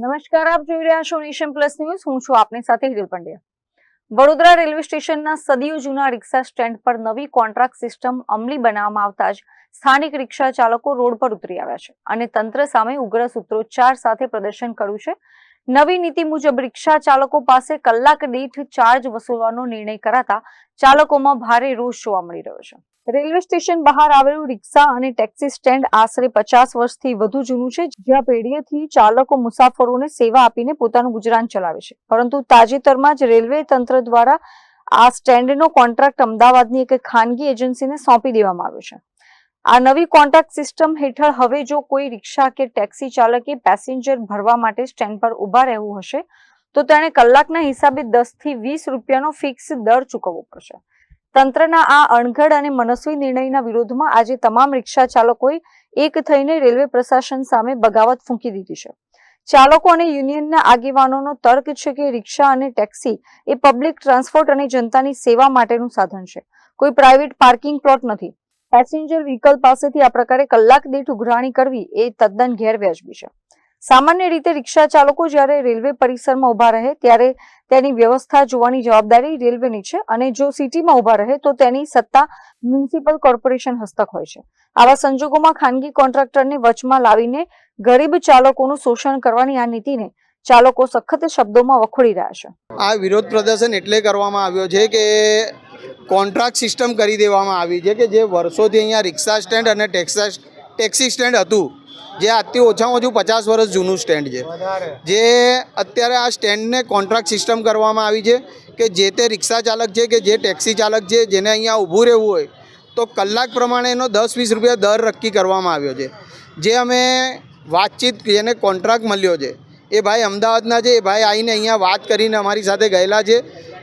નમસ્કાર, આપ જોઈ રહ્યા છો નેશન પ્લસ ન્યૂઝ. હું છું આપની સાથે હિરલ પંડ્યા. વડોદરા રેલવે સ્ટેશનના સદીઓ જૂના રિક્ષા સ્ટેન્ડ પર નવી કોન્ટ્રાક્ટ સિસ્ટમ અમલી બનાવવામાં આવતા જ સ્થાનિક રિક્ષા ચાલકો રોડ પર ઉતરી આવ્યા છે અને તંત્ર સામે ઉગ્ર સૂત્રોચ્ચાર સાથે પ્રદર્શન કર્યું છે. નવી નીતિ મુજબ રિક્ષા ચાલકો પાસે કલાક દીઠ ચાર્જ વસૂલવાનો નિર્ણય કરાતા ચાલકોમાં ભારે રોષ જોવા મળી રહ્યો છે. રેલવે સ્ટેશન બહાર આવેલું રિક્ષા અને ટેક્સી સ્ટેન્ડ આશરે 50 વર્ષથી વધુ જૂનું છે, જ્યાં પેઢીઓથી ચાલકો મુસાફરોને સેવા આપીને પોતાનું ગુજરાન ચલાવે છે. પરંતુ તાજેતરમાં જ રેલવે તંત્ર દ્વારા આ સ્ટેન્ડનો કોન્ટ્રાક્ટ અમદાવાદની એક ખાનગી એજન્સીને સોંપી દેવામાં આવ્યો છે. આ નવી કોન્ટ્રાક્ટ સિસ્ટમ હેઠળ હવે જો કોઈ રિક્ષા કે ટેક્સી ચાલકે પેસેન્જર ભરવા માટે સ્ટેન્ડ પર ઉભા રહેવું હશે તો તેણે કલાકના હિસાબે 10 થી 20 રૂપિયાનો ફિક્સ દર ચૂકવવો પડશે. તંત્રના આ અણઘડ અને મનસ્વી નિર્ણયના વિરોધમાં આજે તમામ રિક્ષા ચાલકોએ એક થઈને રેલવે પ્રશાસન સામે બગાવત ફૂંકી દીધી છે. ચાલકો અને યુનિયનના આગેવાનોનો તર્ક છે કે રિક્ષા અને ટેક્સી એ પબ્લિક ટ્રાન્સપોર્ટ અને જનતાની સેવા માટેનું સાધન છે, કોઈ પ્રાઇવેટ પાર્કિંગ પ્લોટ નથી. પેસેન્જર વ્હીકલ પાસેથી આ પ્રકારે કલાક દીઠ ઉઘરાણી કરવી એ તદ્દન ગેરવ્યાજબી છે. સામાન્ય રીતે રિક્ષા ચાલકો જ્યારે રેલવે પરિસરમાં ઉભા રહે ત્યારે તેની વ્યવસ્થા જોવાની જવાબદારી રેલવેની છે અને જો સિટીમાં ઉભા રહે તો તેની સત્તા મ્યુનિસિપલ કોર્પોરેશન હસ્તક હોય છે. આવા સંજોગોમાં ખાનગી કોન્ટ્રાક્ટરને વચમાં લાવીને ગરીબ ચાલકોનું શોષણ કરવાની આ નીતિને ચાલકો સખત શબ્દોમાં વખોડી રહ્યા છે. આ વિરોધ પ્રદર્શન એટલે કરવામાં આવ્યો છે કે કોન્ટ્રાક્ટ સિસ્ટમ કરી દેવામાં આવી છે કે જે વર્ષોથી અહીંયા રિક્ષા સ્ટેન્ડ અને ટેક્સી સ્ટેન્ડ હતું, જે આજથી ઓછામાં ઓછું 50 વર્ષ જૂનું સ્ટેન્ડ છે, જે અત્યારે આ સ્ટેન્ડને કોન્ટ્રાક્ટ સિસ્ટમ કરવામાં આવી છે કે જે તે રિક્ષા ચાલક છે કે જે ટેક્સી ચાલક છે જેને અહીંયા ઊભું રહેવું હોય તો કલાક પ્રમાણે એનો 10-20 રૂપિયા દર નક્કી કરવામાં આવ્યો છે. જે અમે વાતચીત જેને કોન્ટ્રાક્ટ મળ્યો છે એ ભાઈ અમદાવાદના છે, એ ભાઈ આવીને અહીંયા વાત કરીને અમારી સાથે ગયેલા છે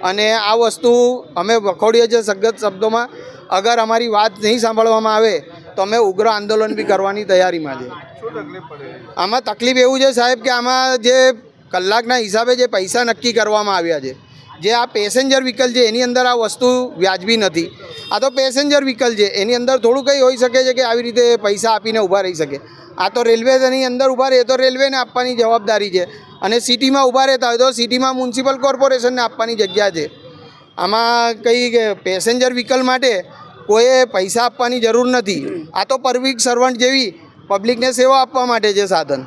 અને આ વસ્તુ અમે વખોડીએ છીએ સખત શબ્દોમાં. અગર અમારી વાત નહીં સાંભળવામાં આવે તો અમે ઉગ્ર આંદોલન બી કરવાની તૈયારીમાં છે. આમાં તકલીફ એવું છે સાહેબ કે આમાં જે કલાકના હિસાબે જે પૈસા નક્કી કરવામાં આવ્યા છે, જે આ પેસેન્જર વ્હીકલ છે એની અંદર આ વસ્તુ વ્યાજબી નથી. આ તો પેસેન્જર વ્હીકલ છે, એની અંદર થોડું કંઈ હોઈ શકે છે કે આવી રીતે પૈસા આપીને ઊભા રહી શકે. આ તો રેલવેની અંદર ઊભા રહે તો રેલવેને આપવાની જવાબદારી છે અને સિટીમાં ઊભા રહેતા હોય તો સિટીમાં મ્યુનિસિપલ કોર્પોરેશનને આપવાની જગ્યા છે. આમાં કંઈ પેસેન્જર વ્હીકલ માટે કોઈએ પૈસા આપવાની જરૂર નથી. આ તો પબ્લિક સર્વન્ટ જેવી પબ્લિકને સેવા આપવા માટે છે સાધન.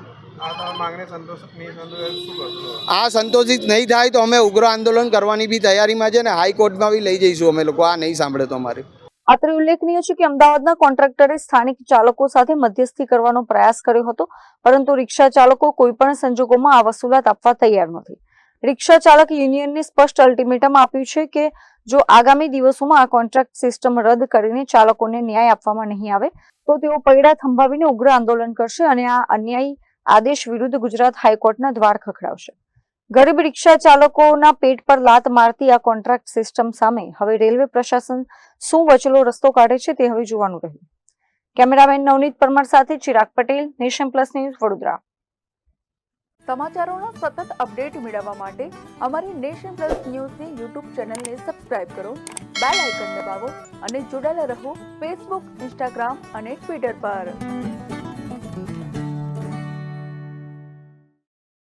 આ સંતોષિત નહીં થાય તો અમે ઉગ્ર આંદોલન કરવાની બી તૈયારીમાં છે ને હાઈકોર્ટમાં બી લઈ જઈશું અમે લોકો આ નહીં સાંભળે તો અમારે. અત્રે ઉલ્લેખનીય છે કે અમદાવાદના કોન્ટ્રાક્ટરે સ્થાનિક ચાલકો સાથે મધ્યસ્થી કરવાનો પ્રયાસ કર્યો હતો, પરંતુ રિક્ષા ચાલકો કોઈ પણ સંજોગોમાં આ વસૂલાત આપવા તૈયાર નથી. રિક્ષા ચાલક યુનિયનને સ્પષ્ટ અલ્ટિમેટમ આપ્યું છે કે જો આગામી દિવસોમાં આ કોન્ટ્રાક્ટ સિસ્ટમ રદ કરીને ચાલકોને ન્યાય આપવામાં નહીં આવે તો તેઓ પૈડા થંભાવીને ઉગ્ર આંદોલન કરશે અને આ અન્યાયી આદેશ વિરુદ્ધ ગુજરાત હાઈકોર્ટના દ્વાર ખખડાવશે. ગરીબ રિક્ષા ચાલકોના પેટ પર લાત મારતી આ કોન્ટ્રાક્ટ સિસ્ટમ સામે હવે રેલવે પ્રશાસન શું વચલો રસ્તો કાઢે છે તે હવે જોવાનું રહ્યું. કેમેરામેન નવનીત પરમાર સાથે Chirag Patel, nation plus news, Vadodara. સમાચારોના સતત અપડેટ મેળવવા માટે અમારી નેશન પ્લસ ન્યૂઝની યુટ્યુબ ચેનલને સબસ્ક્રાઇબ કરો, બેલ આઇકન દબાવો અને જોડાયેલા રહો ફેસબુક, ઇન્સ્ટાગ્રામ અને ટ્વિટર પર.